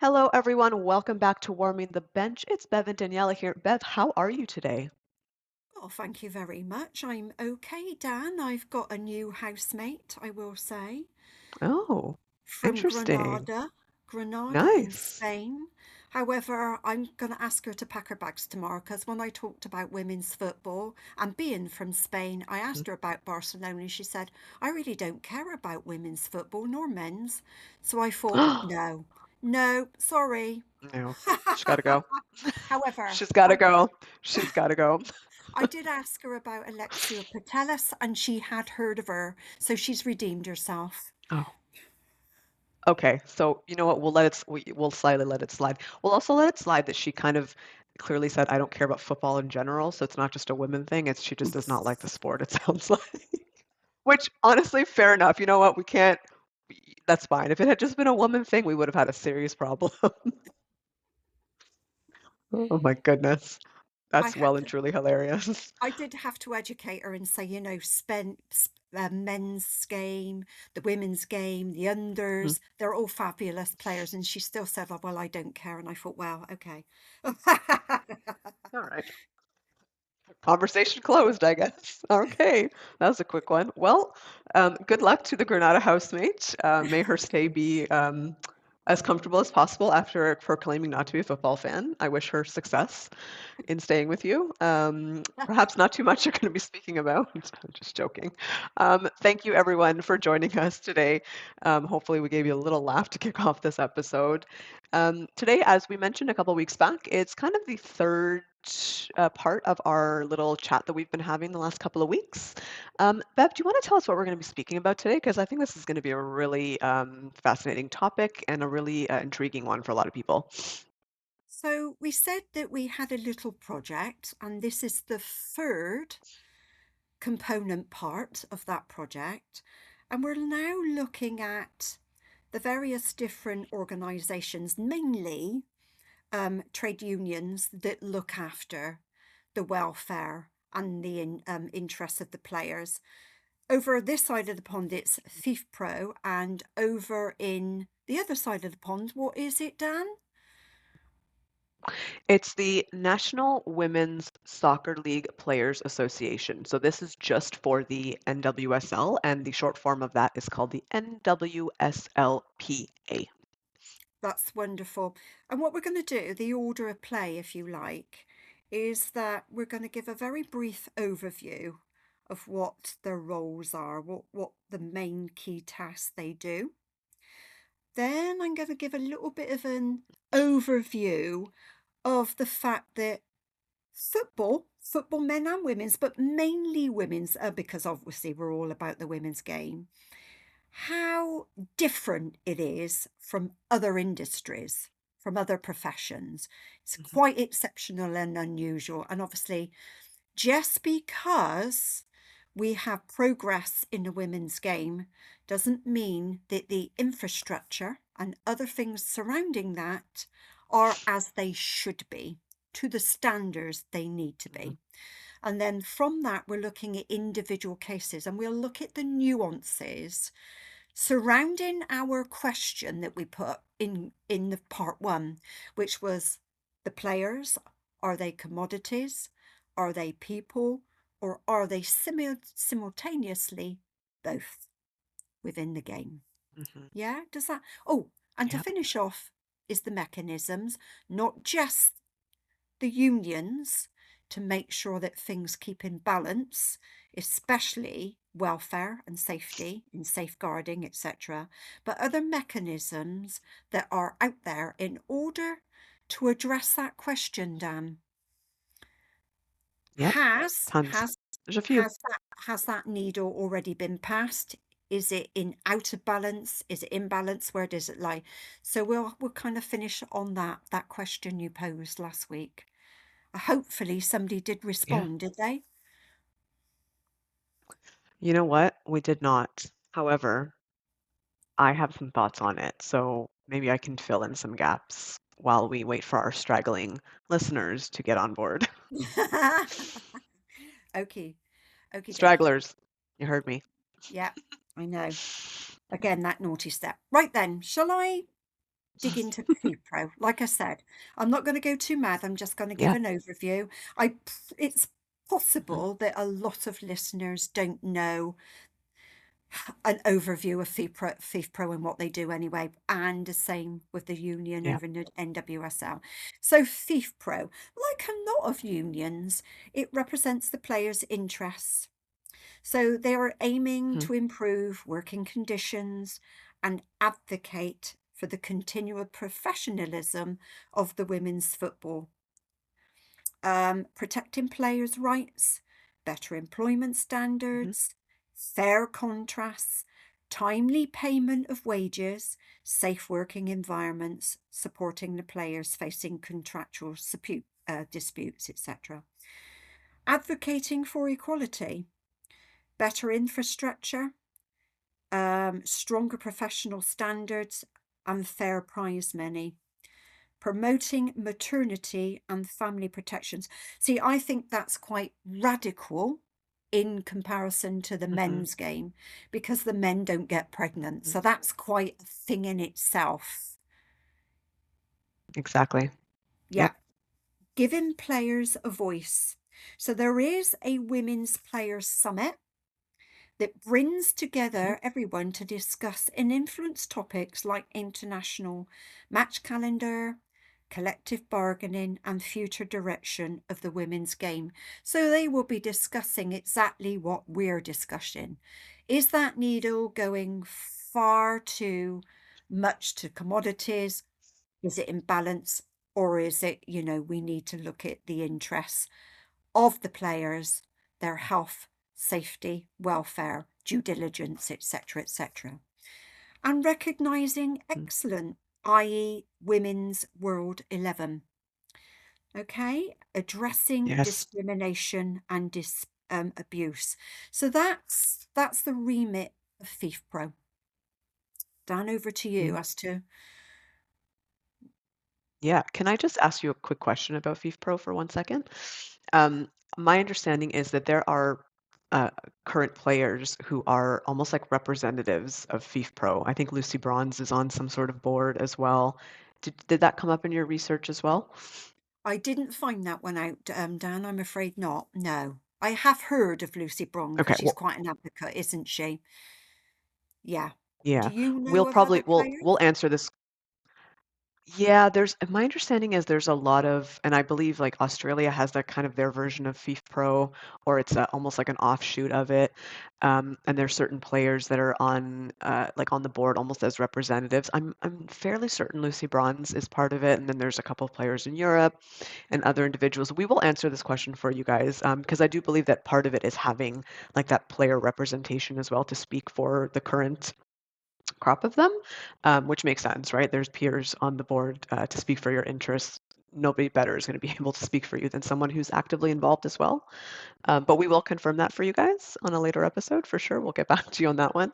Hello, everyone. Welcome back to Warming the Bench. It's Bev and Daniela here. Bev, how are you today? Oh, thank you very much. I'm okay, Dan. I've got a new housemate, I will say, Oh, from interesting. Granada in Nice. Spain. However, I'm going to ask her to pack her bags tomorrow because when I talked about women's football and being from Spain, I Mhm. asked her about Barcelona and she said, I really don't care about women's football nor men's. So I thought, no, no, sorry. No, she's got to go. However, She's got to I go. She's got to go. I did ask her about Alexia Patelis, and she had heard of her, so she's redeemed herself. Oh, okay. So you know what? We'll slightly let it slide. We'll also let it slide that she kind of clearly said, "I don't care about football in general." So it's not just a women thing. It's she just does not like the sport. It sounds like. Which honestly, fair enough. You know what? We can't. That's fine. If it had just been a woman thing, we would have had a serious problem. Oh my goodness. I That's had well and to, truly hilarious. I did have to educate her and say, men's game, the women's game, the Mhm. unders, they're all fabulous players. And she still said, oh, well, I don't care. And I thought, well, okay. All right. Conversation closed, I guess. Okay. That was a quick one. Well, good luck to the Granada housemate. May her stay be as comfortable as possible after proclaiming not to be a football fan. I wish her success in staying with you. Perhaps not too much you're going to be speaking about. I'm just joking. Thank you, everyone, for joining us today. Hopefully, we gave you a little laugh to kick off this episode. Today, as we mentioned a couple weeks back, it's kind of the third part of our little chat that we've been having the last couple of weeks. Bev, do you want to tell us what we're going to be speaking about today? Because I think this is going to be a really fascinating topic and a really intriguing one for a lot of people. So we said that we had a little project, and this is the third component part of that project. And we're now looking at the various different organisations, mainly trade unions that look after the welfare and the interests of the players. Over this side of the pond, it's FIFPRO, and over in the other side of the pond, what is it, Dan? It's the National Women's Soccer League Players Association. So this is just for the NWSL, and the short form of that is called the NWSLPA. That's wonderful. And what we're going to do, the order of play, if you like, is that we're going to give a very brief overview of what their roles are, what the main key tasks they do. Then I'm going to give a little bit of an overview of the fact that football men and women's, but mainly women's, because obviously we're all about the women's game, how different it is from other industries, from other professions. It's Mhm. quite exceptional and unusual. And obviously, just because we have progress in the women's game doesn't mean that the infrastructure and other things surrounding that are as they should be, to the standards they need to Mhm. be. And then from that, we're looking at individual cases and we'll look at the nuances surrounding our question that we put in the part one, which was the players, are they commodities, are they people, or are they simultaneously both within the game? Mhm. Yeah, does that? Oh, and to Yep. finish off is the mechanisms, not just the unions, to make sure that things keep in balance, especially welfare and safety in safeguarding, etc., but other mechanisms that are out there in order to address that question, Dan. Yep. Has Tons. has There's a few. has that needle already been passed? Is it in out of balance? Is it in balance? Where does it lie? So we'll kind of finish on that question you posed last week. Hopefully somebody did Yeah. respond, did they? You know what? We did not. However, I have some thoughts on it, so maybe I can fill in some gaps while we wait for our straggling listeners to get on board. Okay, okie dokie. Stragglers, you heard me. Yeah, I know. Again, that naughty step. Right then, shall I? dig into FIFPRO. Like I said, I'm not going to go too mad. I'm just going to give Yeah. an overview. It's Mhm. possible that a lot of listeners don't know an overview of FIFPRO and what they do anyway, and the same with the union Yeah. over in NWSL. So FIFPRO, like a lot of unions, it represents the players' interests. So they are aiming Mhm. to improve working conditions and advocate for the continual professionalism of the women's football, protecting players' rights, better employment Mhm. standards, fair contracts, timely payment of wages, safe working environments, supporting the players facing contractual disputes, etc. Advocating for equality, better infrastructure, stronger professional standards, and fair prize money. Promoting maternity and family protections. See, I think that's quite radical in comparison to the Mhm. men's game because the men don't get pregnant. Mhm. So that's quite a thing in itself. Exactly. Yeah, Yep. giving players a voice. So there is a women's players summit that brings Mhm. together everyone to discuss and influence topics like international match calendar, collective bargaining, and future direction of the women's game. So they will be discussing exactly what we're discussing. Is that needle going far too much to commodities? Is it in balance? Or is it, we need to look at the interests of the players, their health, safety, welfare, due diligence, etc., etc. And recognising Mhm. excellent, i.e., Women's World 11. Okay, addressing Yes. discrimination and abuse. So that's the remit of FIFPRO. Dan, over to you Mhm. as to Yeah. Can I just ask you a quick question about FIFPRO for 1 second? Um, my understanding is that there are uh, current players who are almost like representatives of FIFPRO. I think Lucy Bronze is on some sort of board as well. Did that come up in your research as well? I didn't find that one out, Dan. I'm afraid not. No. I have heard of Lucy Bronze Okay. because she's Well, quite an advocate, isn't she? Yeah. Do yeah. you We'll know of probably other we'll players? answer this. Yeah, there's my understanding is there's a lot of, and I believe like Australia has that kind of their version of FIFPro, or it's almost like an offshoot of it. And there's certain players that are on like on the board almost as representatives. I'm fairly certain Lucy Bronze is part of it, and then there's a couple of players in Europe and other individuals. We will answer this question for you guys because I do believe that part of it is having like that player representation as well to speak for the current crop of them, which makes sense, right? There's peers on the board to speak for your interests. Nobody better is going to be able to speak for you than someone who's actively involved as well. But we will confirm that for you guys on a later episode for sure. We'll get back to you on that one.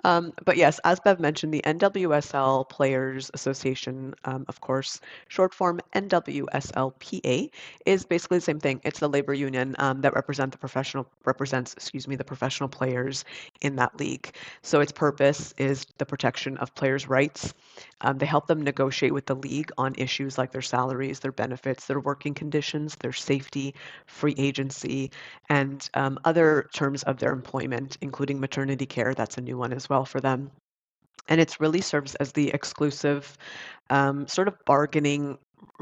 But yes, as Bev mentioned, the NWSL Players Association, of course, short form NWSLPA, is basically the same thing. It's the labor union that represents, excuse me, the professional players in that league. So its purpose is the protection of players' rights. They help them negotiate with the league on issues like their salaries, their benefits, their working conditions, their safety, free agency, and other terms of their employment, including maternity care. That's a new one as well for them. And it really serves as the exclusive sort of bargaining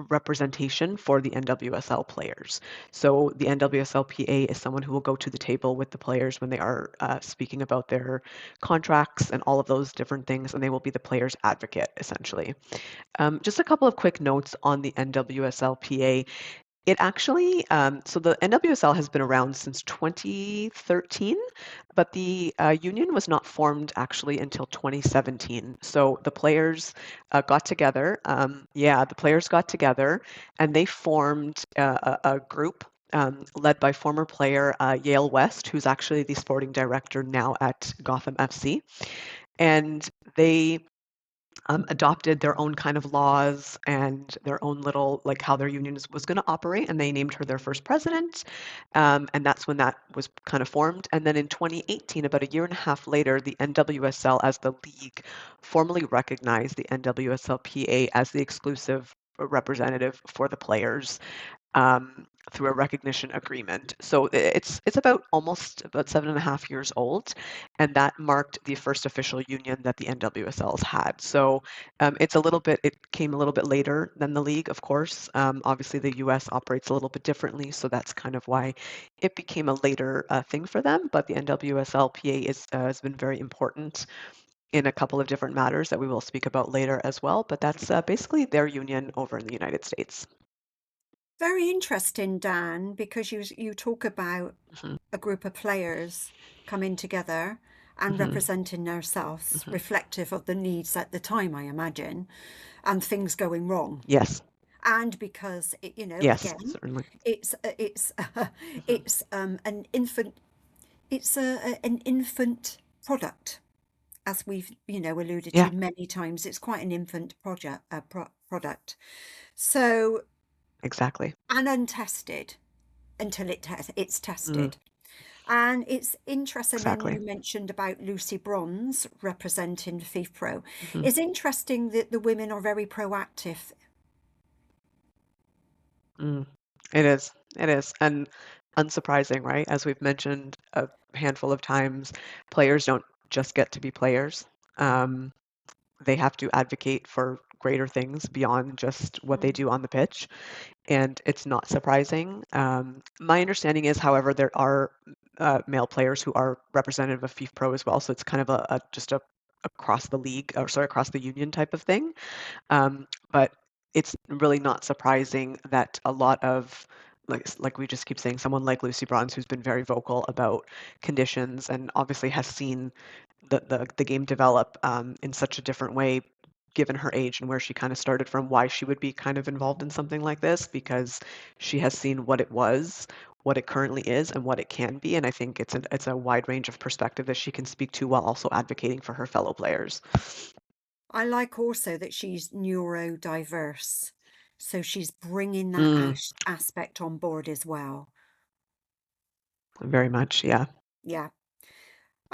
representation for the NWSL players. So the NWSLPA is someone who will go to the table with the players when they are speaking about their contracts and all of those different things, and they will be the players' advocate essentially. Just a couple of quick notes on the NWSLPA. It actually, so the NWSL has been around since 2013, but the union was not formed actually until 2017. So the players got together. Yeah, the players got together and they formed a group led by former player Yale West, who's actually the sporting director now at Gotham FC. And they adopted their own kind of laws and their own little, like how their union was going to operate, and they named her their first president. And that's when that was kind of formed. And then in 2018, about a year and a half later, the NWSL as the league formally recognized the NWSLPA as the exclusive representative for the players, through a recognition agreement. So it's about almost about 7.5 years old, and that marked the first official union that the NWSLs had. So it's a little bit, it came a little bit later than the league, of course. Obviously, the US operates a little bit differently, so that's kind of why it became a later thing for them. But the NWSLPA has been very important in a couple of different matters that we will speak about later as well. But that's basically their union over in the United States. Very interesting, Dan, because you talk about Hmm. a group of players coming together and Hmm. representing themselves, Hmm. reflective of the needs at the time, I imagine, and things going wrong. Yes. And because Yes, again, certainly. it's Hmm. it's an infant, an infant product, as we've alluded to Yeah, many times. It's quite an infant product. So, exactly. and untested until it's Mm, tested. And it's interesting, and exactly. you mentioned about Lucy Bronze representing FIFPRO. Hmm. It's interesting that the women are very proactive. Mm. It is. It is. And unsurprising, right? As we've mentioned a handful of times, players don't just get to be players. Um, they have to advocate for greater things beyond just what they Mm. do on the pitch. And it's not surprising. My understanding is, however, there are male players who are representative of FIFPro as well. So it's kind of a just a across the league, or sorry, across the union type of thing. But it's really not surprising that a lot of, like we just keep saying, someone like Lucy Bronze, who's been very vocal about conditions and obviously has seen the game develop in such a different way, given her age and where she kind of started from, why she would be kind of involved in something like this, because she has seen what it was, what it currently is, and what it can be. And I think it's a wide range of perspective that she can speak to while also advocating for her fellow players. I like also that she's neurodiverse. So she's bringing that Mm, aspect on board as well. very much, yeah, Yeah.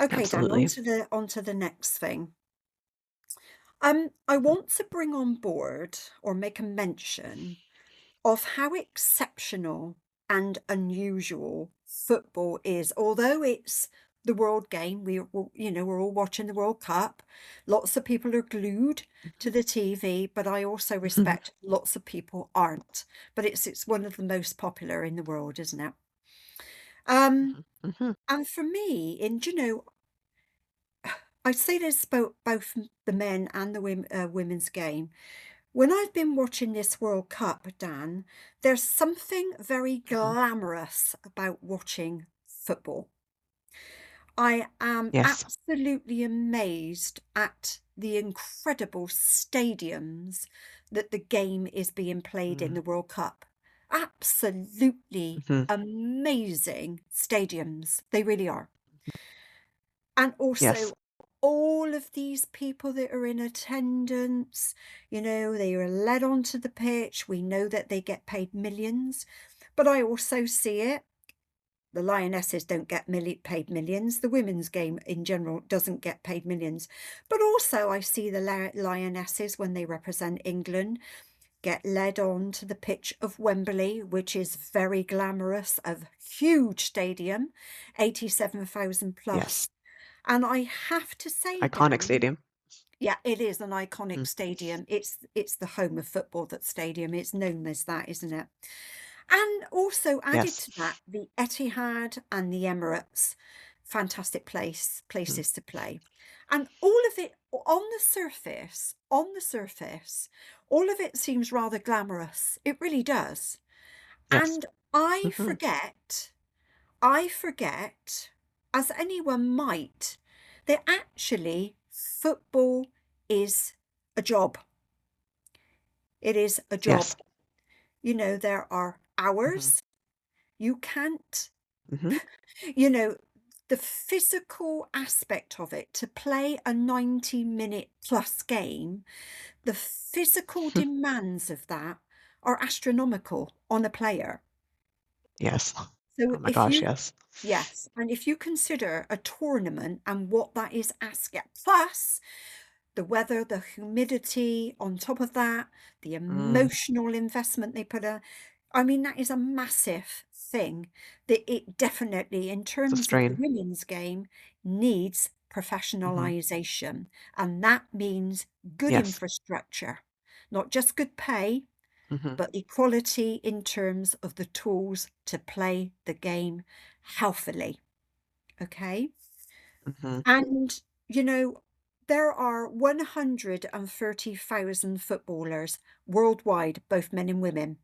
Okay, Dan, absolutely. on to the next thing. I want to bring on board or make a mention of how exceptional and unusual football is. Although it's the world game, we're all watching the World Cup. Lots of people are glued to the TV, but I also Mhm, respect lots of people aren't. But it's one of the most popular in the world, isn't it? Um, mhm, mhm, and for me, I'd say this about both the men and the women's game. When I've been watching this World Cup, Dan, there's something very mhm. glamorous about watching football. I am Yes. absolutely amazed at the incredible stadiums that the game is being played in Mm, the World Cup. Absolutely mhm. amazing stadiums. They really are. And Yes. also, all of these people that are in attendance, they are led onto the pitch. We know that they get paid millions, but I also see it. The Lionesses don't get paid millions. The women's game in general doesn't get paid millions. But also, I see the Lionesses, when they represent England, get led on to the pitch of Wembley, which is very glamorous, a huge stadium, 87,000 Yes. plus. And I have to say, Iconic Dan, stadium. yeah, it is an iconic Mm, stadium. It's the home of football, that stadium. It's known as that, isn't it? And also added yes. to that, the Etihad and the Emirates, fantastic Mm, places to play. And all of it on the surface, all of it seems rather glamorous. It really does. yes. And I Mhm. forget I forget, as anyone might, that actually football is a job. It is a job. Yes. There are Mhm. hours. You can't, Mhm. you know, the physical aspect of it, to play a 90-minute plus game, the physical demands of that are astronomical on a player. Yes. So Oh my if gosh, you, yes. yes, and if you consider a tournament and what that is asking, plus the weather, the humidity on top of that, the Mm, emotional investment they put in. I mean, that is a massive thing that it definitely, in it's a terms of the strain. women's game, needs Hmm. professionalization. And that means good Yes. infrastructure, not just good pay, Hmm. but equality in terms of the tools to play the game healthily. Okay. Hmm. And, you know, there are 130,000 footballers worldwide, both men and women.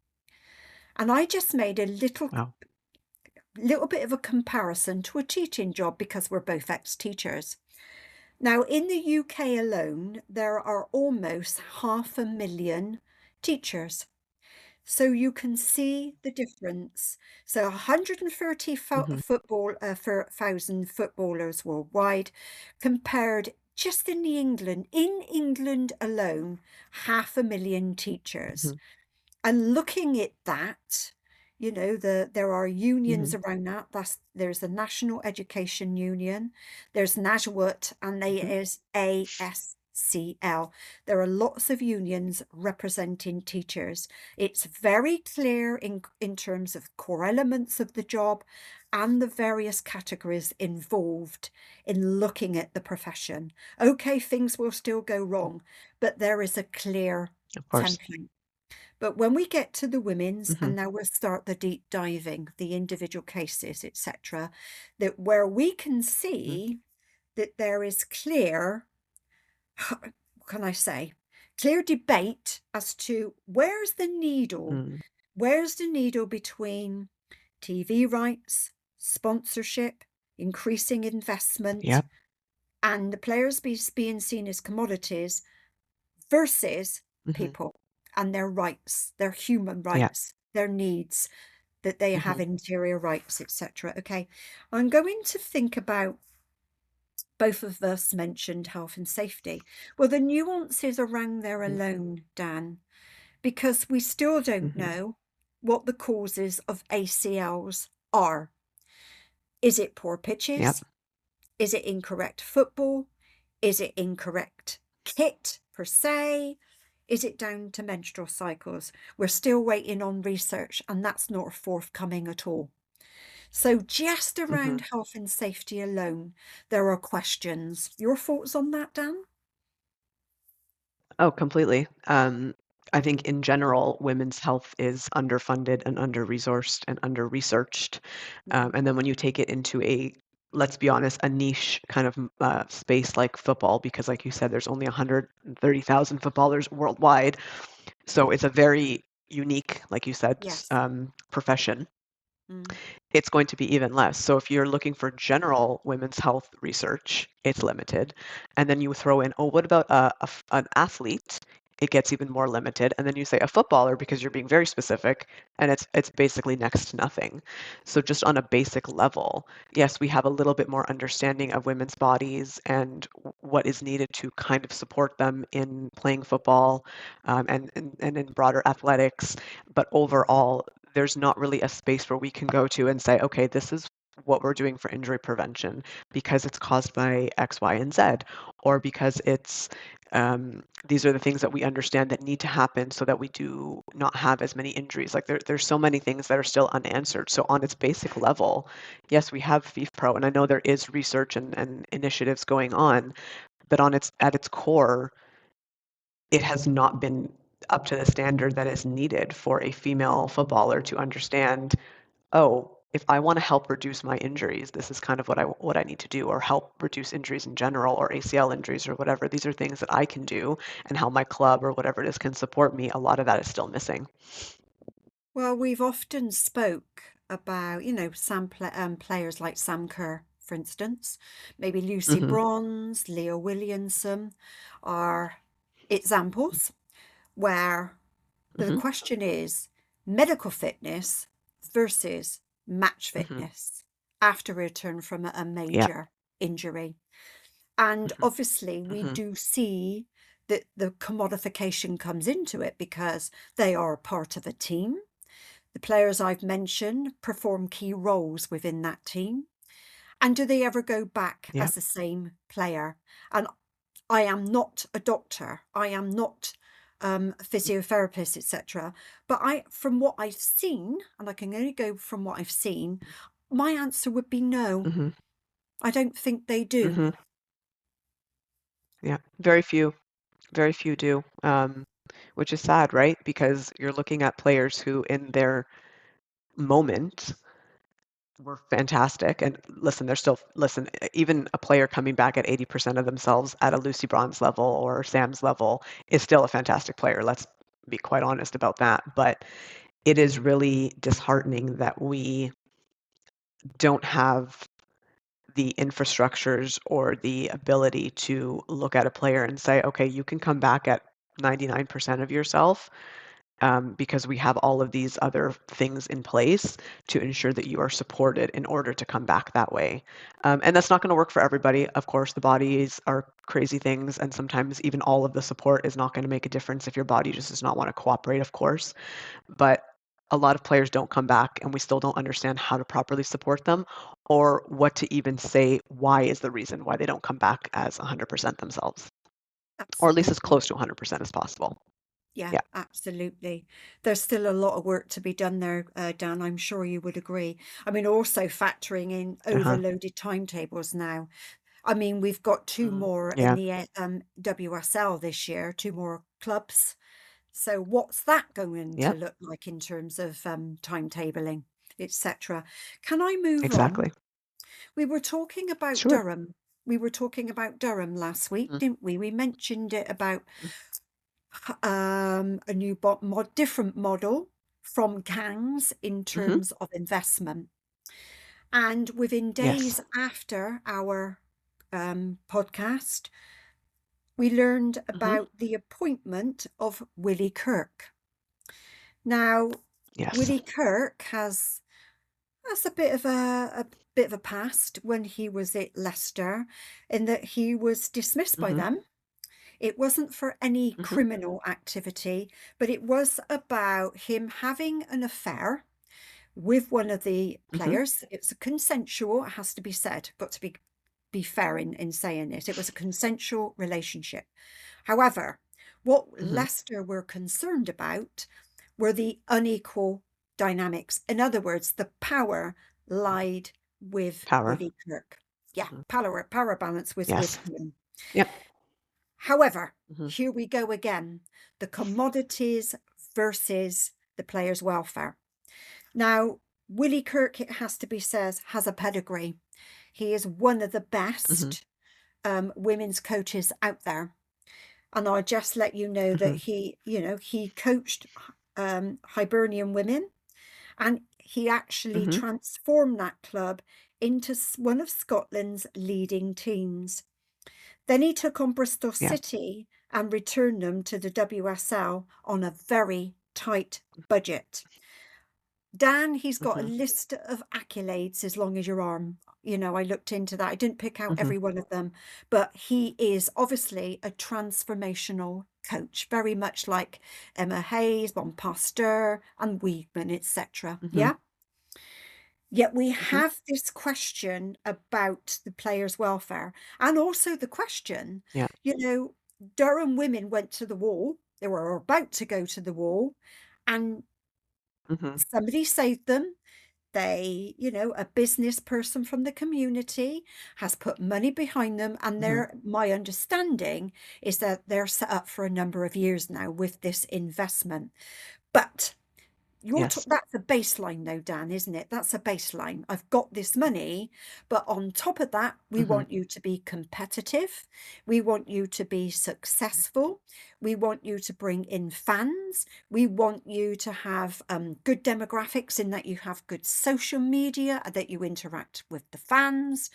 And I just made a Wow. little bit of a comparison to a teaching job because we're both ex-teachers. Now, in the UK alone, there are almost 500,000 teachers. So you can see the difference. So 130 Hmm. for 1,000 footballers worldwide, compared just in England alone, 500,000 teachers. Hmm. And looking at that, you know, there are unions Hmm. around that. There's the National Education Union, there's NASWT, and Hmm. there is ASCL. There are lots of unions representing teachers. It's very clear in terms of core elements of the job and the various categories involved in looking at the profession. Okay, things will still go wrong, but there is a clear Of course. template. But when we get to the women's, Hmm. and now we'll start the deep diving, the individual cases, etc., that where we can Hmm. see that there is clear, what can I say, clear debate as to Mm. where's the needle between TV rights, sponsorship, increasing investment, Yep. and the players being seen as commodities versus Hmm. people and their rights, their human Yeah. rights, their needs, that they have Hmm. interior rights, etc. Okay, I'm going to think about, both of us mentioned health and safety. Well, the nuances around there Hmm. alone, Dan, because we still don't Hmm. know what the causes of ACLs are. Is it poor Yep. pitches? Is it incorrect football? Is it incorrect kit per se? Is it down to menstrual cycles? We're still waiting on research, and that's not forthcoming at all. So, just Hmm. around health and safety alone, there are questions. Your thoughts on that, Dan? Oh, completely. I think in general, women's health is underfunded and under-resourced and under-researched. Mm, And then when you take it into a, let's be honest, a niche kind of space like football, because like you said, there's only 130,000 footballers worldwide. So it's a very unique, like you said, yes. profession. Mm, It's going to be even less. So if you're looking for general women's health research, it's limited. And then you throw in, oh, what about an athlete? It gets even more limited. And then you say a footballer because you're being very specific, and it's basically next to nothing. So just on a basic level, yes, we have a little bit more understanding of women's bodies and what is needed to kind of support them in playing football, and in broader athletics. But overall, there's not really a space where we can go to and say, okay, this is what we're doing for injury prevention because it's caused by X, Y, and Z, or because these are the things that we understand that need to happen so that we do not have as many injuries. Like there's so many things that are still unanswered. So on its basic level, yes, we have FIFPRO, and I know there is research and initiatives going on, but at its core, it has not been up to the standard that is needed for a female footballer to understand, oh, if I want to help reduce my injuries, this is kind of what I need to do, or help reduce injuries in general, or ACL injuries, or whatever. These are things that I can do, and how my club or whatever it is can support me. A lot of that is still missing. well, we've often spoke about, players like Sam Kerr, for instance, maybe Lucy Hmm. Bronze, Leah Williamson are examples where the Hmm. question is medical fitness versus match Hmm. fitness. after a return from a Yeah. major injury. And Hmm. obviously, we Hmm. do see that the commodification comes into it because they are part of a team. The players I've mentioned perform key roles within that team. And do they ever go back Yeah. as the same player? And I am not a doctor. I am not a physiotherapist, etc. But from what I've seen, and I can only go from what I've seen, my answer would be no. Hmm. I don't think they do. Hmm. Yeah. Very few do, which is sad, right? Because you're looking at players who, in their moment, were fantastic. And listen, even a player coming back at 80% of themselves at a Lucy Bronze level or Sam's level is still a fantastic player. Let's be quite honest about that. But it is really disheartening that we don't have the infrastructures or the ability to look at a player and say, okay, you can come back at 99% of yourself, because we have all of these other things in place to ensure that you are supported in order to come back that way. And that's not going to work for everybody. Of course, the bodies are crazy things, and sometimes even all of the support is not going to make a difference if your body just does not want to cooperate, of course. But a lot of players don't come back, and we still don't understand how to properly support them or what to even say why is the reason why they don't come back as 100% themselves, or at least as Absolutely. close to 100% as possible. Yeah, Yeah. absolutely. There's still a lot of work to be done there, Dan. I'm sure you would agree. I mean, also factoring in Uh-huh. overloaded timetables now. I mean, we've got two more in Yeah. the WSL this year, two more clubs. So what's that going to Yep. look like in terms of timetabling, etc.? Can I move on? Exactly. We were talking about Sure. Durham. We were talking about Durham last week, Mhm. didn't we? We mentioned it about Mhm. a new different model from Cannes in Mhm. terms of investment. And within Yes. days after our podcast, we learned Mhm. about the appointment of Willie Kirk. Now, Yes. Willie Kirk has a bit of a bit of a past when he was at Leicester, in that he was dismissed by Mhm. them. It wasn't for any Mhm. criminal activity, but it was about him having an affair with one of the Mhm. players. It's a consensual, it has to be said, got to be fair in saying it. It was a consensual relationship. However, what Mhm. Leicester were concerned about were the unequal dynamics. In other words, the power lied with Power. Willie Kirk. Yeah, Mhm. power balance was with Yes. him. Yep. However, Mhm. here we go again, the commodities versus the player's welfare. Now, Willie Kirk, it has to be said, has a pedigree. He is one of the Mhm. best women's coaches out there. And I'll just let you know that Mhm. he coached Hibernian women, and he actually Mhm. transformed that club into one of Scotland's leading teams. Then he took on Bristol Yeah. City and returned them to the WSL on a very tight budget. Dan, he's got a Mhm. list of accolades as long as your arm. I looked into that. I didn't pick out Mhm. every one of them, but he is obviously a transformational coach, very much like Emma Hayes, Bon Pasteur, and Weidman, etc. Mhm. Yeah. Yet we Mhm. have this question about the players' welfare, and also the question, Yeah. you know, Durham women went to the wall. They were about to go to the wall, and Mhm. somebody saved them. A business person from the community has put money behind them, and Mhm. my understanding is that they're set up for a number of years now with this investment. But Yes. that's a baseline though, Dan, isn't it? That's a baseline. I've got this money, but on top of that, we Mhm. want you to be competitive. We want you to be successful. We want you to bring in fans. We want you to have good demographics, in that you have good social media, that you interact with the fans,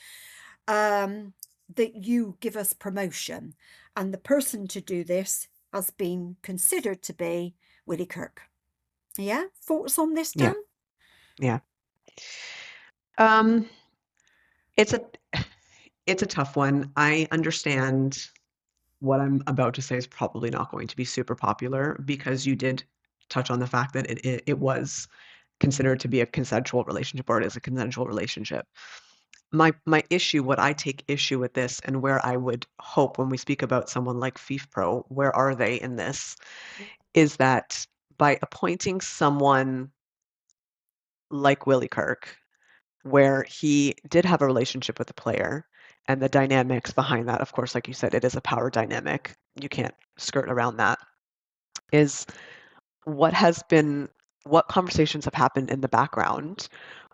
um, that you give us promotion. And the person to do this has been considered to be Willie Kirk. Yeah, thoughts on this, Dan? Yeah. Yeah. Um, It's a it's a tough one. I understand what I'm about to say is probably not going to be super popular because you did touch on the fact that it was considered to be a consensual relationship, or it is a consensual relationship. My issue, what I take issue with this, and where I would hope when we speak about someone like FIFPRO, where are they in this, is that by appointing someone like Willie Kirk, where he did have a relationship with the player, and the dynamics behind that, of course, like you said, it is a power dynamic. You can't skirt around that. Is what has been what conversations have happened in the background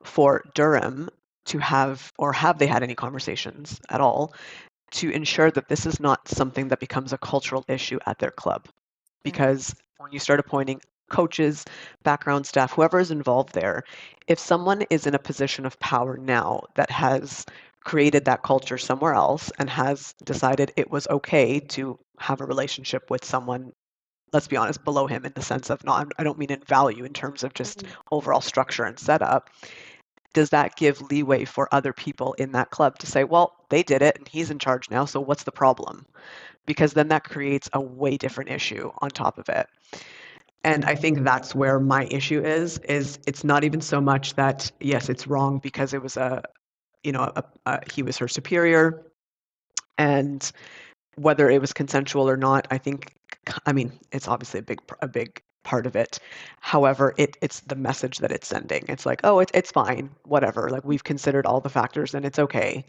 for Durham to have, or have they had any conversations at all, to ensure that this is not something that becomes a cultural issue at their club? Yeah. Because when you start appointing coaches, background staff, whoever is involved there, if someone is in a position of power now that has created that culture somewhere else and has decided it was okay to have a relationship with someone, let's be honest, below him, in the sense of, not, I don't mean in value, in terms of just Mm. overall structure and setup, does that give leeway for other people in that club to say, well, they did it and he's in charge now, so what's the problem? Because then that creates a way different issue on top of it. And I think that's where my issue is it's not even so much that, yes, it's wrong because it was he was her superior, and whether it was consensual or not, I mean, it's obviously a big part of it. However, it's the message that it's sending. It's like, oh, it's fine, whatever. Like, we've considered all the factors and it's okay.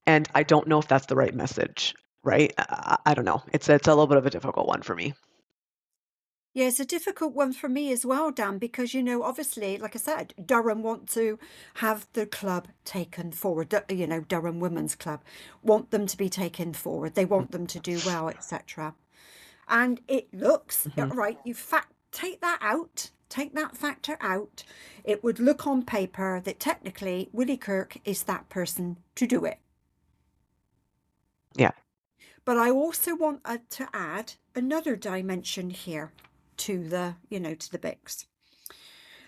And I don't know if that's the right message, right? I don't know. It's a little bit of a difficult one for me. Yeah, it's a difficult one for me as well, Dan, because, obviously, like I said, Durham want to have the club taken forward, Durham Women's Club want them to be taken forward. They want them to do well, etc. And it looks, Hmm. right, take that out, take that factor out. It would look on paper that technically Willie Kirk is that person to do it. Yeah. But I also want to add another dimension here to the Bix.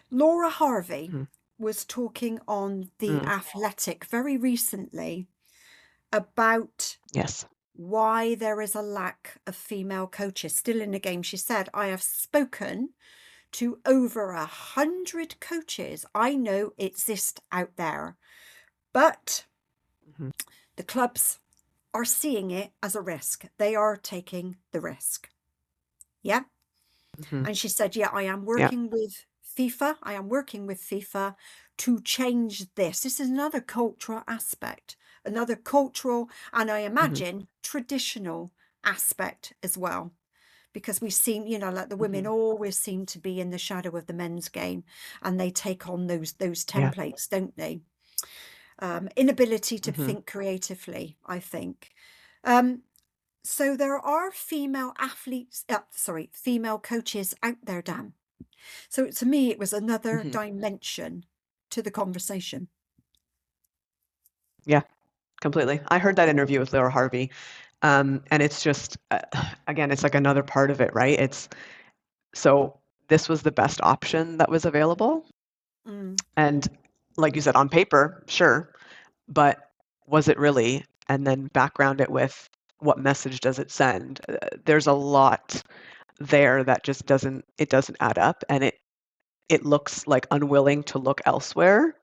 Laura Harvey Hmm. was talking on The Mm. Athletic very recently about Yes. why there is a lack of female coaches still in the game. She said, I have spoken to over 100 coaches I know exist out there, but Hmm. the clubs are seeing it as a risk. They are taking the risk. Yeah. Hmm. And she said, yeah, I am Yeah. working with FIFA. I am working with FIFA to change this. This is another cultural aspect, another cultural, and I Hmm. imagine traditional aspect as well. Because we've seen, like the women Hmm. always seem to be in the shadow of the men's game, and they take on those Yeah. templates, don't they? Inability to Hmm. think creatively, I think. Um, so there are female coaches out there, Dan. So to me, it was another Hmm. dimension to the conversation. Yeah. Completely. I heard that interview with Laura Harvey, and it's just, again, it's like another part of it, right? It's so this was the best option that was available, Mm. and like you said, on paper, sure, but was it really? And then background it with what message does it send? There's a lot there that just doesn't add up, and it looks like unwilling to look elsewhere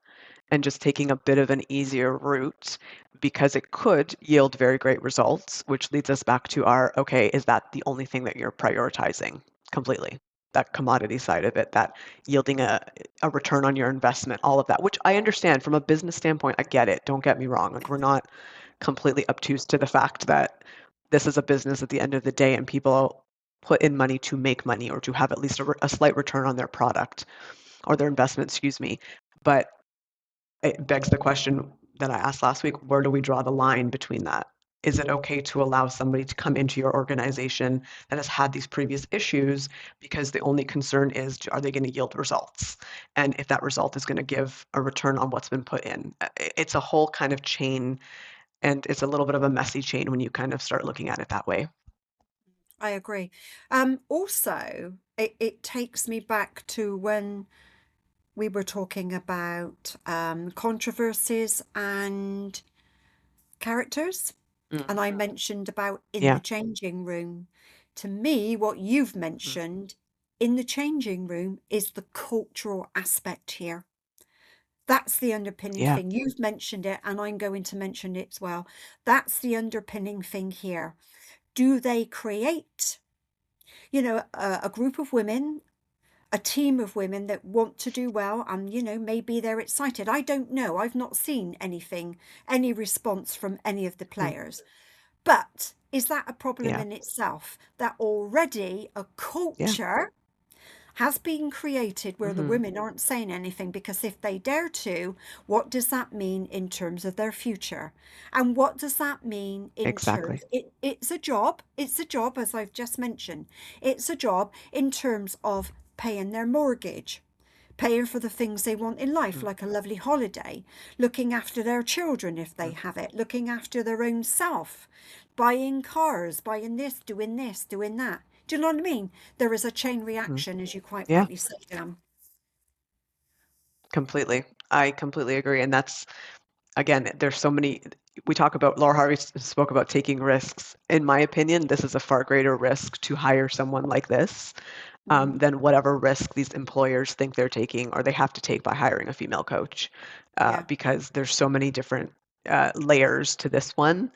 and just taking a bit of an easier route because it could yield very great results, which leads us back to our, okay, is that the only thing that you're prioritizing completely? That commodity side of it, that yielding a return on your investment, all of that, which I understand from a business standpoint, I get it. Don't get me wrong. Like, we're not completely obtuse to the fact that this is a business at the end of the day and people put in money to make money or to have at least a slight return on their product or their investment, excuse me. But it begs the question that I asked last week, where do we draw the line between that? Is it okay to allow somebody to come into your organization that has had these previous issues because the only concern is, are they going to yield results? And if that result is going to give a return on what's been put in. It's a whole kind of chain, and it's a little bit of a messy chain when you kind of start looking at it that way. I agree. Also, it takes me back to when we were talking about controversies and characters, Mm, and I mentioned about in the yeah. changing room. To me, what you've Mm, mentioned in the changing room is the cultural aspect here. That's the underpinning yeah. thing. You've mentioned it, and I'm going to mention it as well. That's the underpinning thing here. Do they create, a group of women, a team of women that want to do well, and, maybe they're excited? I don't know. I've not seen anything, any response from any of the Mm, players. But is that a problem yeah. in itself? That already a Yeah. culture has been created where the Hmm. women aren't saying anything, because if they dare to, what does that mean in terms of their future? And what does that mean in terms Exactly. it's a job, as I've just mentioned. It's a job in terms of paying their mortgage, paying for the things they want in life, Mm, like a lovely holiday, looking after their children if they mm, have it, looking after their own self, buying cars, buying this, doing that. Do you know what I mean? There is a chain mm. reaction, as you quite Yeah. rightly say, Dan. Completely. I completely agree. And that's, again, there's so many. We talk about, Laura Harvey spoke about taking risks. In my opinion, this is a far greater risk to hire someone like this Hmm. than whatever risk these employers think they're taking or they have to take by hiring a female coach, Yeah. because there's so many different layers to this one.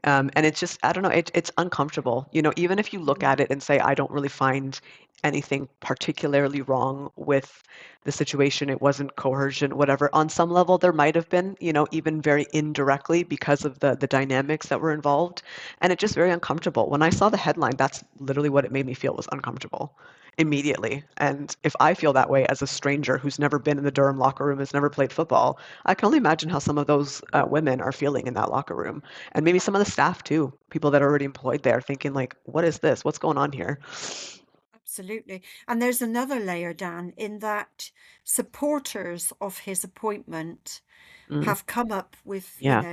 And it's just, I don't know, it's uncomfortable. Even if you look Mhm. at it and say, I don't really find anything particularly wrong with the situation, it wasn't coercion, whatever. On some level, there might have been, even very indirectly because of the dynamics that were involved. And it's just very uncomfortable. When I saw the headline, that's literally what it made me feel, was uncomfortable immediately. And if I feel that way as a stranger who's never been in the Durham locker room, has never played football, I can only imagine how some of those women are feeling in that locker room. And maybe some of the staff too, people that are already employed there, thinking like, what is this? What's going on here? Absolutely. And there's another layer, Dan, in that supporters of his appointment Mm, have come up with, yeah,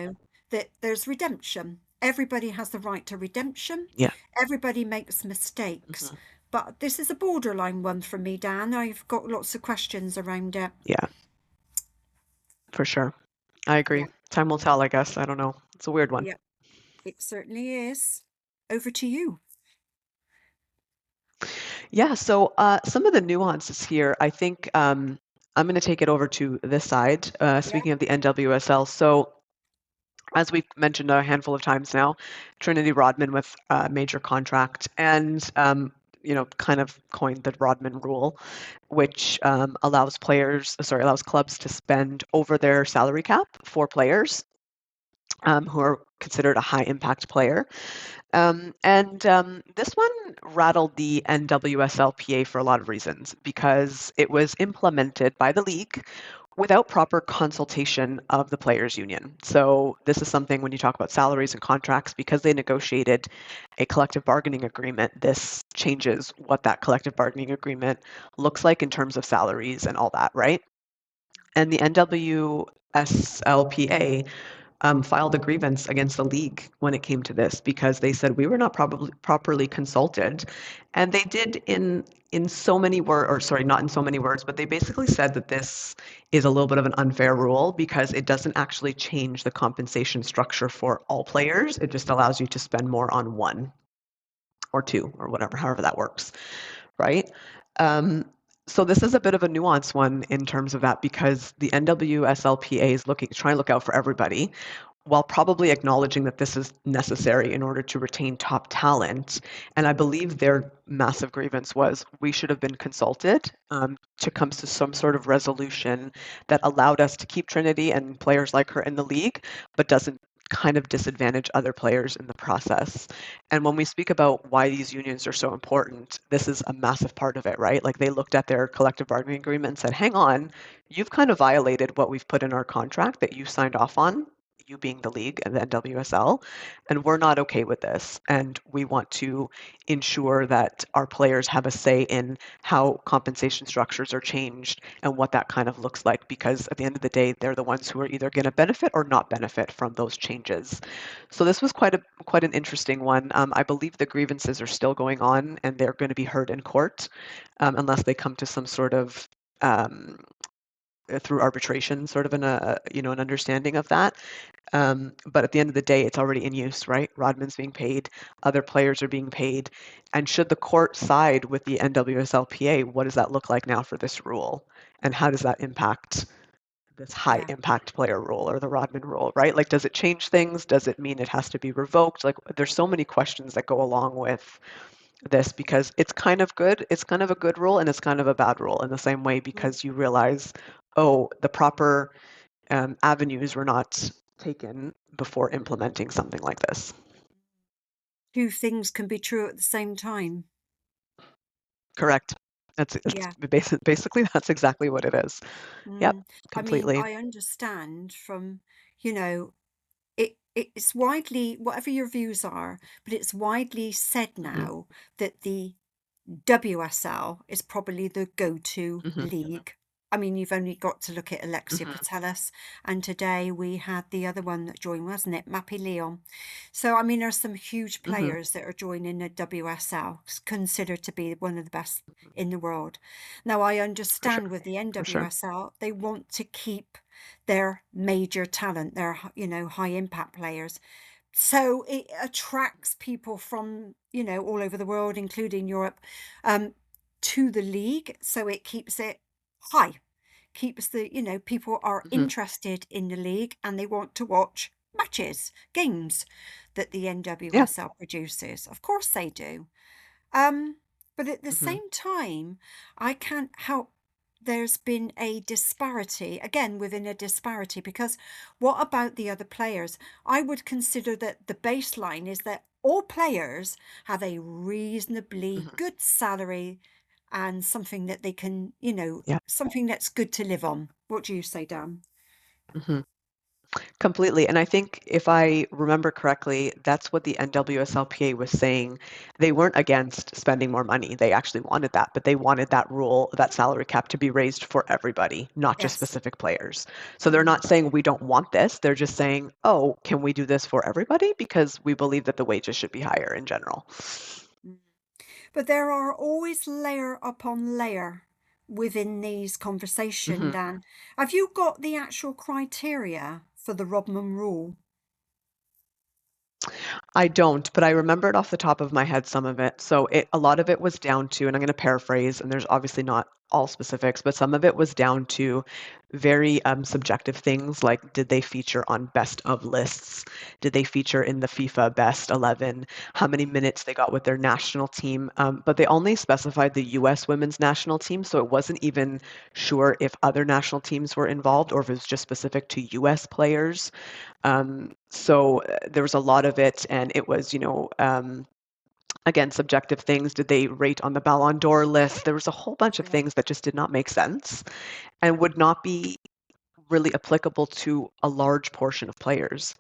that there's redemption. Everybody has the right to redemption. yeah, Everybody makes mistakes. mhm, But this is a borderline one for me, Dan. I've got lots of questions around it. yeah, for sure. I agree. Yeah, Time will tell, I guess. I don't know. It's a weird one. yeah, it certainly is. Over to you. Yeah, so some of the nuances here, I think I'm going to take it over to this side, Yeah, speaking of the NWSL. So as we've mentioned a handful of times now, Trinity Rodman with a major contract and, kind of coined the Rodman rule, which allows clubs to spend over their salary cap for players who are considered a high impact player. And this one rattled the NWSLPA for a lot of reasons because it was implemented by the league without proper consultation of the players' union. So, this is something when you talk about salaries and contracts, because they negotiated a collective bargaining agreement, this changes what that collective bargaining agreement looks like in terms of salaries and all that, right? And the NWSLPA filed a grievance against the league when it came to this because they said we were not probably properly consulted, and they did in so many words, or sorry, not in so many words, but they basically said that this is a little bit of an unfair rule because it doesn't actually change the compensation structure for all players. It just allows you to spend more on one or two or whatever, however that works, right? Um, so this is a bit of a nuanced one in terms of that because the NWSLPA is trying to look out for everybody, while probably acknowledging that this is necessary in order to retain top talent. And I believe their massive grievance was we should have been consulted to come to some sort of resolution that allowed us to keep Trinity and players like her in the league, but doesn't kind of disadvantage other players in the process. And when we speak about why these unions are so important, this is a massive part of it, right? Like they looked at their collective bargaining agreement and said, hang on, you've kind of violated what we've put in our contract that you signed off on, you being the league and the NWSL, and we're not okay with this. And we want to ensure that our players have a say in how compensation structures are changed and what that kind of looks like, because at the end of the day, they're the ones who are either going to benefit or not benefit from those changes. So this was quite an interesting one. I believe the grievances are still going on, and they're going to be heard in court unless they come to some sort of um, through arbitration, sort of an understanding of that. But at the end of the day, it's already in use, right? Rodman's being paid, other players are being paid. And should the court side with the NWSLPA, what does that look like now for this rule? And how does that impact this high Yeah, impact player rule or the Rodman rule, right? Like, does it change things? Does it mean it has to be revoked? Like, there's so many questions that go along with this because it's kind of good. It's kind of a good rule and it's kind of a bad rule in the same way mm, because you realize, oh, the proper avenues were not taken before implementing something like this. two things can be true at the same time. Correct. It's Yeah. basically that's exactly what it is. Yep, I mean, completely. I understand from, you know, it's widely, whatever your views are, but it's widely said Hmm. now that the WSL is probably the go-to Hmm. league. I mean, you've only got to look at Alexia Hmm. Putellas, and today we had the other one that joined, wasn't it? Mappy Leon. So, I mean, there's some huge Hmm. players that are joining the WSL, considered to be one of the best in the world. Now, I For sure. understand with the For sure. NWSL, they want to keep their major talent, their, high impact players. So it attracts people from, all over the world, including Europe, um, to the league. So it keeps it high, keeps people are Hmm. interested in the league and they want to watch matches, games that the Yeah. NWSL produces. Of course they do. Um, but at the Hmm. same time, I can't help there's been a disparity, again, within a disparity, because what about the other players? I would consider that the baseline is that all players have a reasonably Hmm. good salary and something that they can, Yeah. something that's good to live on. What do you say, Dan? Hmm. Completely. And I think if I remember correctly, that's what the NWSLPA was saying. They weren't against spending more money. They actually wanted that, but they wanted that rule, that salary cap to be raised for everybody, not just Yes. specific players. So they're Mhm. not saying we don't want this. They're just saying, oh, can we do this for everybody? Because we believe that the wages should be higher in general. But there are always layer upon layer within these conversation, Hmm. Dan. Have you got the actual criteria for the Rodman rule? I don't, but I remember it off the top of my head, some of it. So a lot of it was down to, and I'm going to paraphrase, and there's obviously not all specifics, but some of it was down to very subjective things like did they feature on best of lists? Did they feature in the FIFA best 11? How many minutes they got with their national team? But they only specified the US women's national team, so it wasn't even sure if other national teams were involved or if it was just specific to US players. So there was a lot of it, and it was, again, subjective things. Did they rate on the Ballon d'Or list? There was a whole bunch of Yeah. things that just did not make sense and would not be really applicable to a large portion of players,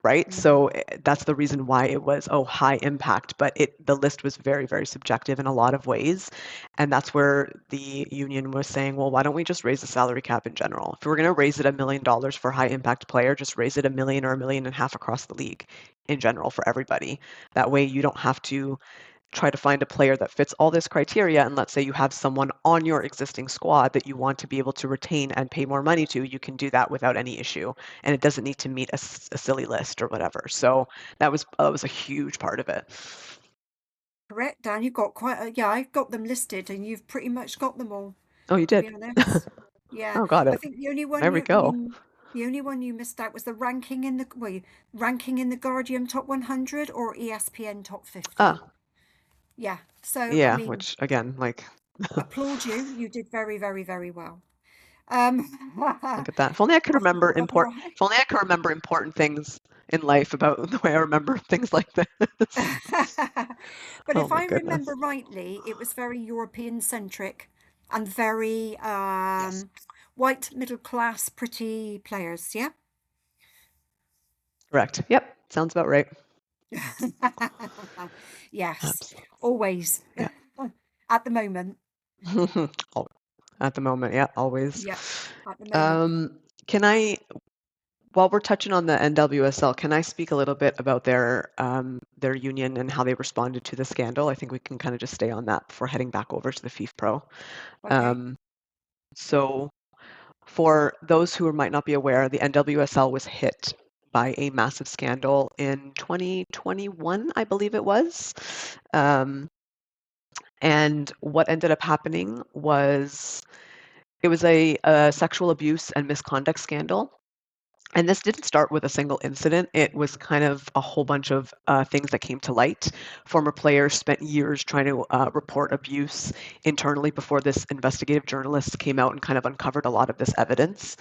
right? So Mhm. that's the reason why it was, oh, high impact, but the list was very, very subjective in a lot of ways. And that's where the union was saying, well, why don't we just raise the salary cap in general? If we're going to raise it $1 million for high impact player, just raise it 1 million or 1.5 million across the league in general for everybody. That way you don't have to try to find a player that fits all this criteria. And let's say you have someone on your existing squad that you want to be able to retain and pay more money to, you can do that without any issue. And it doesn't need to meet a silly list or whatever. So that was a huge part of it. Correct, Dan. You've got quite a, yeah, I've got them listed and you've pretty much got them all, Oh, you to be did? honest. Yeah. Oh, got I it. think the only one There we go. the only one you missed out was the ranking in the, ranking in the Guardian Top 100 or ESPN Top 50. Ah, Yeah. So, I yeah, mean, which again, like, applaud you. You did very, very, very well. Um, look at that. If only I could remember of your, if only I could remember important things in life about the way I remember things like this. but Oh if my I remember goodness. rightly, it was very European centric and very Yes, white middle class pretty players, yeah? correct. Yep, sounds about right. Yes, Absolutely. always. Yeah. At the moment. Oh, at the moment, yeah, always. Yeah, at the moment. Um, can I, while we're touching on the NWSL, can I speak a little bit about their union and how they responded to the scandal? I think we can kind of just stay on that before heading back over to the FIFPRO. Okay. Um, so for those who might not be aware, the NWSL was hit by a massive scandal in 2021, I believe it was. Um, and what ended up happening was it was a sexual abuse and misconduct scandal. And this didn't start with a single incident. It was kind of a whole bunch of things that came to light. Former players spent years trying to report abuse internally before this investigative journalist came out and kind of uncovered a lot of this evidence.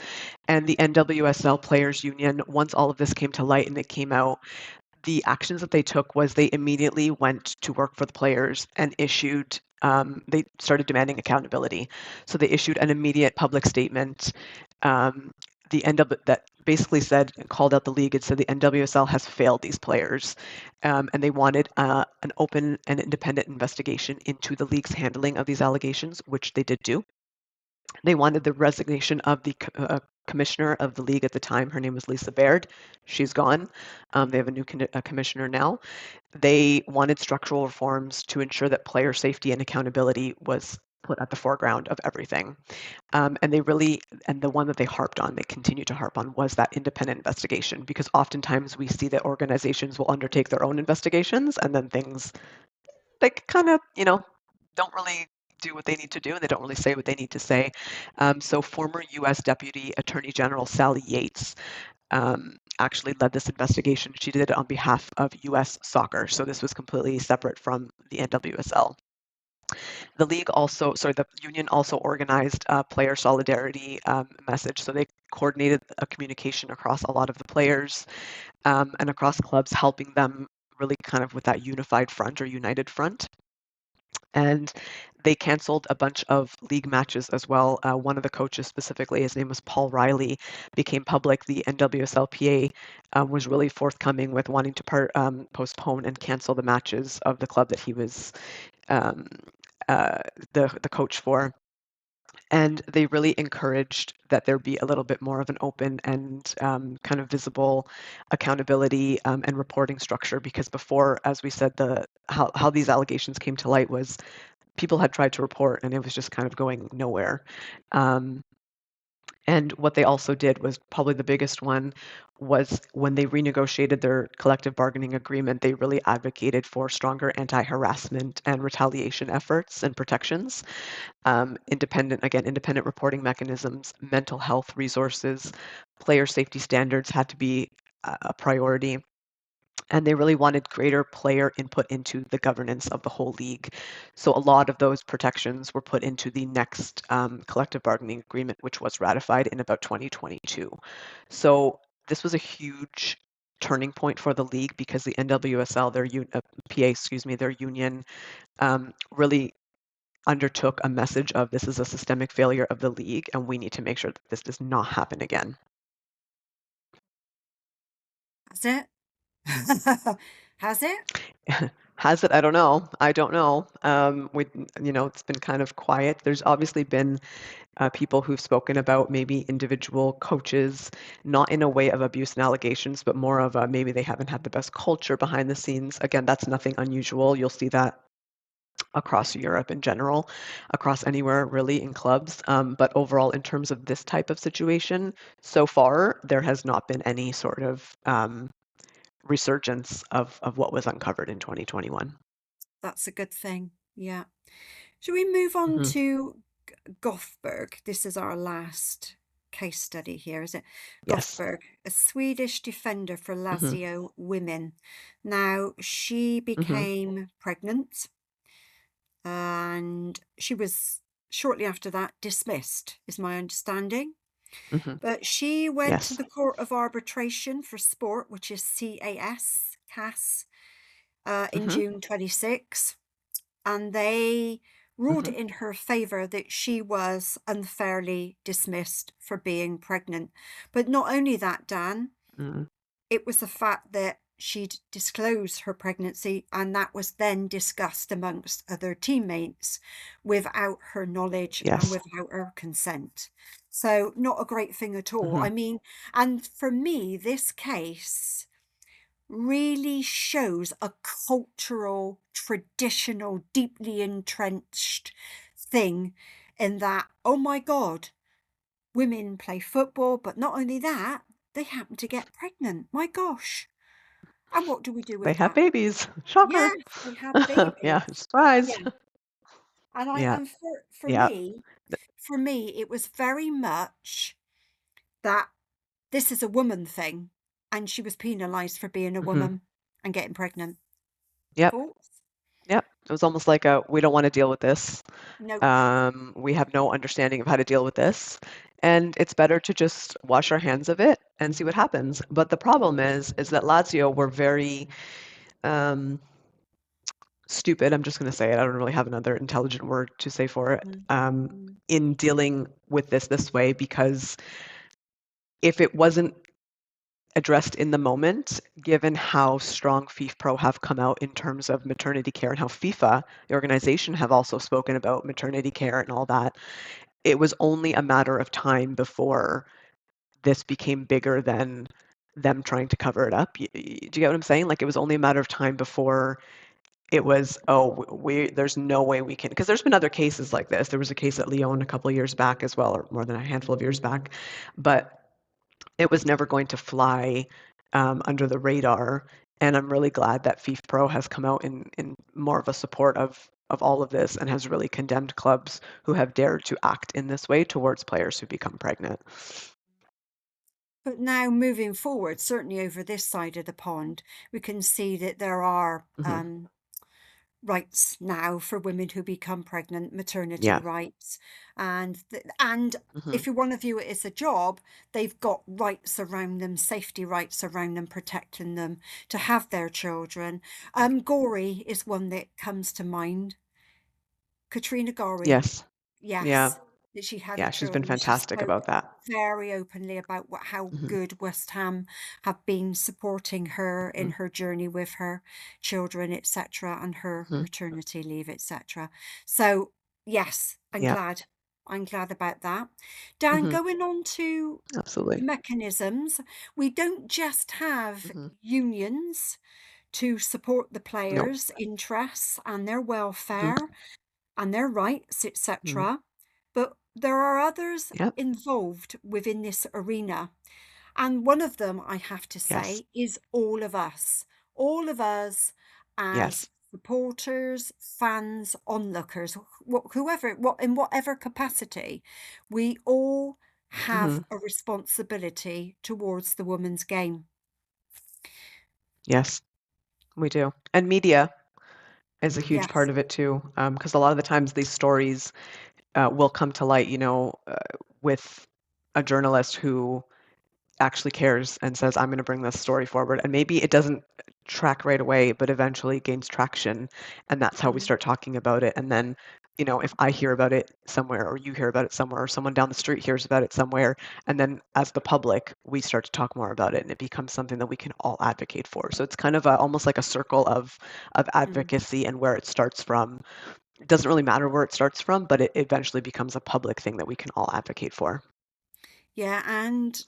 And the NWSL Players Union, once all of this came to light and it came out, the actions that they took was they immediately went to work for the players and they started demanding accountability. So they issued an immediate public statement. Um, that basically called out the league and said the NWSL has failed these players, and they wanted an open and independent investigation into the league's handling of these allegations, which they did do. They wanted the resignation of the commissioner of the league at the time. Her name was Lisa Baird. She's gone. They have a new commissioner now. They wanted structural reforms to ensure that player safety and accountability was put at the foreground of everything. And the one that they harped on, they continue to harp on, was that independent investigation, because oftentimes we see that organizations will undertake their own investigations and then things, they kind of, don't really do what they need to do and they don't really say what they need to say. So former US Deputy Attorney General Sally Yates actually led this investigation. She did it on behalf of US soccer. So this was completely separate from the NWSL. The union also organized a player solidarity message. So they coordinated a communication across a lot of the players and across clubs, helping them really kind of with that unified front or united front. And they canceled a bunch of league matches as well. One of the coaches specifically, his name was Paul Riley, became public. The NWSLPA was really forthcoming with wanting to postpone and cancel the matches of the club that he was um, the coach for. And they really encouraged that there be a little bit more of an open and kind of visible accountability and reporting structure, because before, as we said, how these allegations came to light was people had tried to report and it was just kind of going nowhere. Um, and what they also did was probably the biggest one was when they renegotiated their collective bargaining agreement, they really advocated for stronger anti-harassment and retaliation efforts and protections. Independent reporting mechanisms, mental health resources, player safety standards had to be a priority. And they really wanted greater player input into the governance of the whole league. So a lot of those protections were put into the next collective bargaining agreement, which was ratified in about 2022. So this was a huge turning point for the league, because the NWSL, their union, really undertook a message of this is a systemic failure of the league, and we need to make sure that this does not happen again. Has it? Has it? Has it? I don't know. I don't know. It's been kind of quiet. There's obviously been people who've spoken about maybe individual coaches, not in a way of abuse and allegations, but more of maybe they haven't had the best culture behind the scenes. Again, that's nothing unusual. You'll see that across Europe in general, across anywhere really in clubs. But overall, in terms of this type of situation, so far, there has not been any sort of resurgence of what was uncovered in 2021. That's a good thing. Yeah. Shall we move on Hmm. to Gothberg? This is our last case study here, is it? Yes. Gothberg, a Swedish defender for Hmm. Lazio women. Now, she Hmm. became pregnant and she was shortly after that dismissed, is my understanding. Hmm. But she went to Yes. the Court of Arbitration for Sport, which is CAS, in Hmm. June 26, and they ruled Hmm. in her favour that she was unfairly dismissed for being pregnant. But not only that, Dan, Hmm. it was the fact that she'd disclosed her pregnancy and that was then discussed amongst other teammates without her knowledge and Yes. without her consent. So not a great thing at all. Hmm. I mean, and for me, this case really shows a cultural, traditional, deeply entrenched thing in that, oh my God, women play football, but not only that, they happen to get pregnant. My gosh. And what do we do They with have that? babies. Shocker. Yes, they have babies. Yeah, surprise. Yeah. And Yeah. for Yeah. me, it was very much that this is a woman thing, and she was penalized for being a Hmm. woman and getting pregnant. Yep. Thoughts? Yep. It was almost like a, we don't want to deal with this. Nope. We have no understanding of how to deal with this. And it's better to just wash our hands of it and see what happens. But the problem is that Lazio were very um, stupid. I'm just going to say it. I don't really have another intelligent word to say for it. Mm, mm, In dealing with this way, because if it wasn't addressed in the moment, given how strong FIFPRO have come out in terms of maternity care and how FIFA, the organization, have also spoken about maternity care and all that, it was only a matter of time before this became bigger than them trying to cover it up. Do you get what I'm saying? Like, it was only a matter of time before it was, oh, there's no way we can, because there's been other cases like this. There was a case at Lyon a couple of years back as well, or more than a handful of years back, but it was never going to fly under the radar. And I'm really glad that FIFPRO has come out in more of a support of all of this and has really condemned clubs who have dared to act in this way towards players who become pregnant. But now moving forward, certainly over this side of the pond, we can see that there are Hmm. rights now for women who become pregnant, maternity Yeah. rights, and Hmm. if you want to view it as a job, they've got rights around them, safety rights around them, protecting them to have their children. Gory is one that comes to mind. Katrina Gorry, Yes. Yeah. yes, that she had the Yeah. She's been children. She fantastic spoke about that. very openly about how Hmm. good West Ham have been supporting her in Hmm. her journey with her children, etc., and her Hmm. maternity leave, etc. So yes, Yeah. I'm glad about that. Dan, Hmm. going on to the Absolutely. mechanisms, we don't just have Hmm. unions to support the No. players' interests and their Hmm. welfare and their rights, Hmm. etc. But there are others Yep. involved within this arena. And one of them, I have to Yes. say, is all of us Yes. as supporters, fans, onlookers, whoever, in whatever capacity, we all have Hmm. a responsibility towards the women's game. Yes, we do. And media is a huge Yes. part of it too, because a lot of the times these stories will come to light, with a journalist who actually cares and says, I'm going to bring this story forward. And maybe it doesn't track right away, but eventually gains traction. And that's how we Mm. start talking about it. And then, if I hear about it somewhere, or you hear about it somewhere, or someone down the street hears about it somewhere, and then as the public, we start to talk more about it, and it becomes something that we can all advocate for. So it's kind of almost like a circle of Mm. advocacy and where it starts from. It doesn't really matter where it starts from, but it eventually becomes a public thing that we can all advocate for. Yeah, and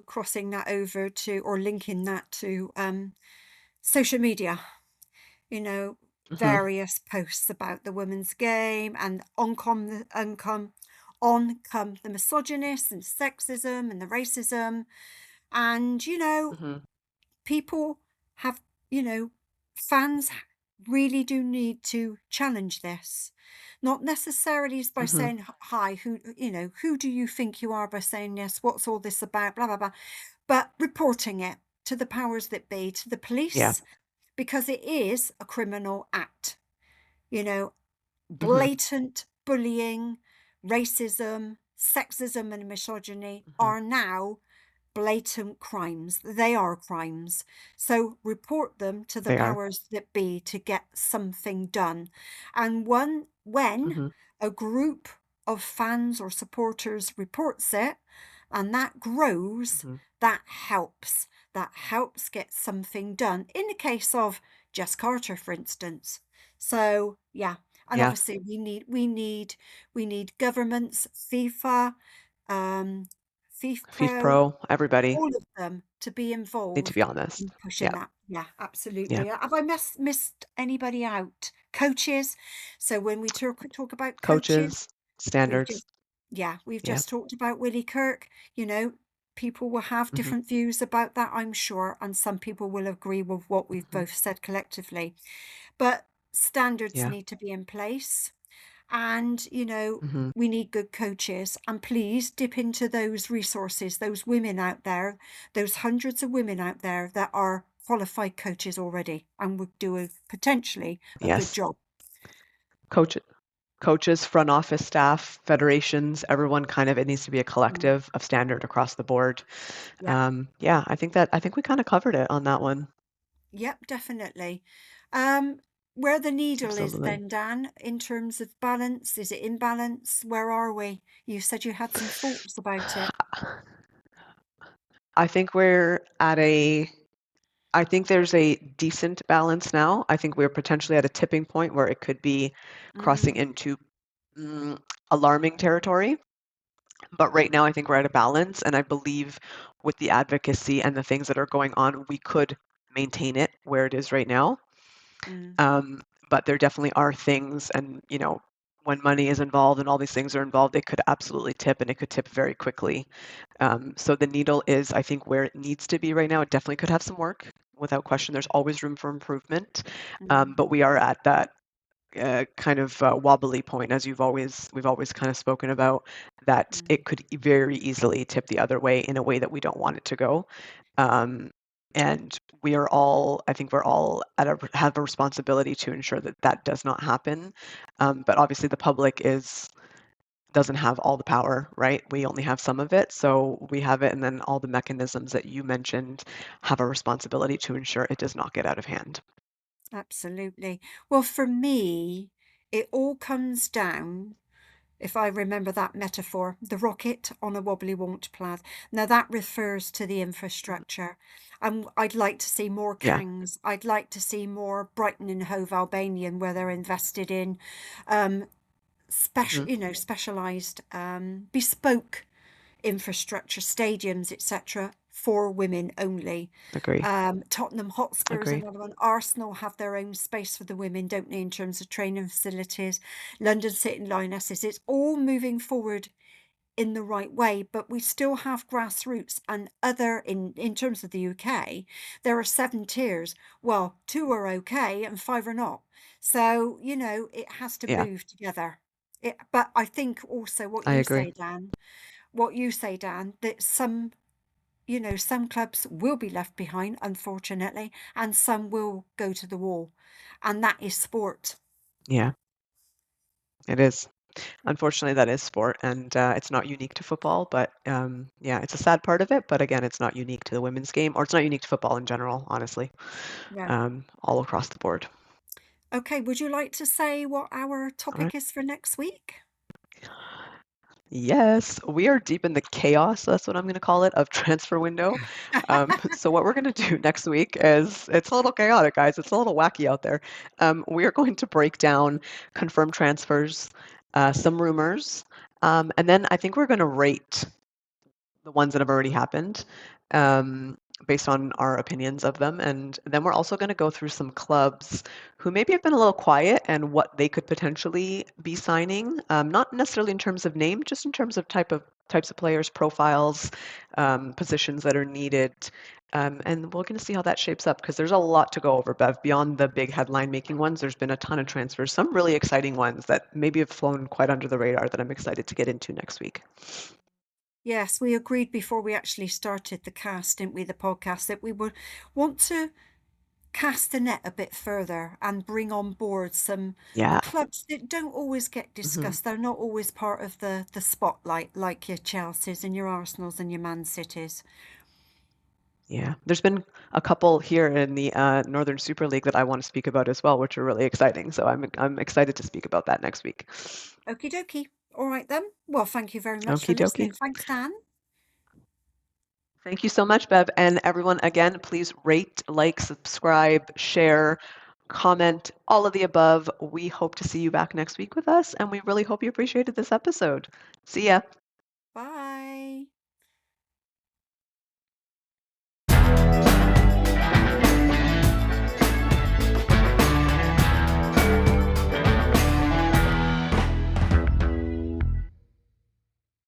crossing that over to or linking that to social media, Hmm. various posts about the women's game, and on come the misogynist and sexism and the racism. And Hmm. people have, you know, fans really do need to challenge this. Not necessarily by Hmm. saying, hi, who do you think you are by saying this? What's all this about? Blah, blah, blah. But reporting it to the powers that be, to the Yeah. police, because it is a criminal act. You know, Hmm. blatant bullying, racism, sexism, and misogyny Hmm. are now blatant crimes. They are crimes. So report them to the They are. powers that be to get something done. And when Hmm. a group of fans or supporters reports it, and that grows, Hmm. that helps. That helps get something done. In the case of Jess Carter, for instance. So yeah. And Yeah. obviously we need governments, FIFA, um, FIFPRO, FIFPRO, everybody all of them to be need to be involved on this. in pushing Yeah. that. Yeah, Yeah. absolutely. Have I missed anybody out? Coaches. So when we talk about coaches, Coaches, we've standards. just yeah, we've Yeah. just talked about Willie Kirk, you know, people will have Hmm. different views about that, I'm sure, and some people will agree with what we've Hmm. both said collectively. But standards Yeah. need to be in place, and Hmm. we need good coaches. And please dip into those resources, those women out there, those hundreds of women out there that are qualified coaches already and would do potentially a good Yes. job. Coach, coaches, front office staff, federations, everyone kind of, it needs to be a Mm. collective of standard across the board. Yeah. Yeah, I think we kind of covered it on that one. Yep, definitely. Um, where the needle is Absolutely. then, Dan, in terms of balance, is it in balance? Where are we? You said you had some thoughts about it. I think we're at a, I think there's a decent balance now. I think we're potentially at a tipping point where it could be crossing Mm, into mm, alarming territory. But right now, I think we're at a balance. And I believe with the advocacy and the things that are going on, we could maintain it where it is right now. mm, Um, but there definitely are things, and when money is involved and all these things are involved, it could absolutely tip, and it could tip very quickly. So the needle is, I think, where it needs to be right now. It definitely could have some work, without question. There's always room for improvement, mm, but we are at that kind of wobbly point, as we've always kind of spoken about, that mm. it could very easily tip the other way in a way that we don't want it to go. Um, and we are all, I think we're all have a responsibility to ensure that that does not happen. But obviously, the public doesn't have all the power, right? We only have some of it. So we have it, and then all the mechanisms that you mentioned have a responsibility to ensure it does not get out of hand. Absolutely. Well, for me, it all comes down, if I remember that metaphor, the rocket on a wobbly launch pad. Now that refers to the Mhm. infrastructure. And I'd like to see more Yeah. Kangs. I'd like to see more Brighton and Hove Albanian, where they're invested in um, Hmm. specialized, bespoke infrastructure, stadiums, etc., for women only. Agree. Tottenham Hotspur is Agree. another one. Arsenal have their own space for the women, don't they, in terms of training facilities? London City Lionesses. It's all moving forward in the right way, but we still have grassroots and other in terms of the UK, there are 7 tiers. Well, 2 are okay and 5 are not. So, it has to Yeah, move together. But I think also I agree. what you say, Dan, that some clubs will be left behind, unfortunately, and some will go to the wall. And that is sport. Yeah, it is. Unfortunately, that is sport, and it's not unique to football. But yeah, it's a sad part of it. But again, it's not unique to the women's game, or it's not unique to football in general, honestly, Yeah. all across the board. Okay, would you like to say what our All right. topic is for next week? Yes, we are deep in the chaos, that's what I'm going to call it, of transfer window. So what we're going to do next week is, it's a little chaotic, guys. It's a little wacky out there. We are going to break down confirmed transfers, some rumors, and then I think we're going to rate the ones that have already happened, um, based on our opinions of them. And then we're also going to go through some clubs who maybe have been a little quiet and what they could potentially be signing. Not necessarily in terms of name, just in terms of types of players, profiles, positions that are needed. And we're going to see how that shapes up because there's a lot to go over, Bev. Beyond the big headline making ones, there's been a ton of transfers, some really exciting ones that maybe have flown quite under the radar that I'm excited to get into next week. Yes, we agreed before we actually started the cast, didn't we, the podcast, that we would want to cast the net a bit further and bring on board some Yeah. clubs that don't always get Hmm. discussed. They're not always part of the spotlight, like your Chelseas and your Arsenals and your Man Cities. Yeah, there's been a couple here in the Northern Super League that I want to speak about as well, which are really exciting. So I'm excited to speak about that next week. Okie dokie. All right then. Well, thank you very much for Okie listening. dokie. Thanks, Dan. Thank you so much, Bev. And everyone, again, please rate, like, subscribe, share, comment, all of the above. We hope to see you back next week with us, and we really hope you appreciated this episode. See ya. Bye.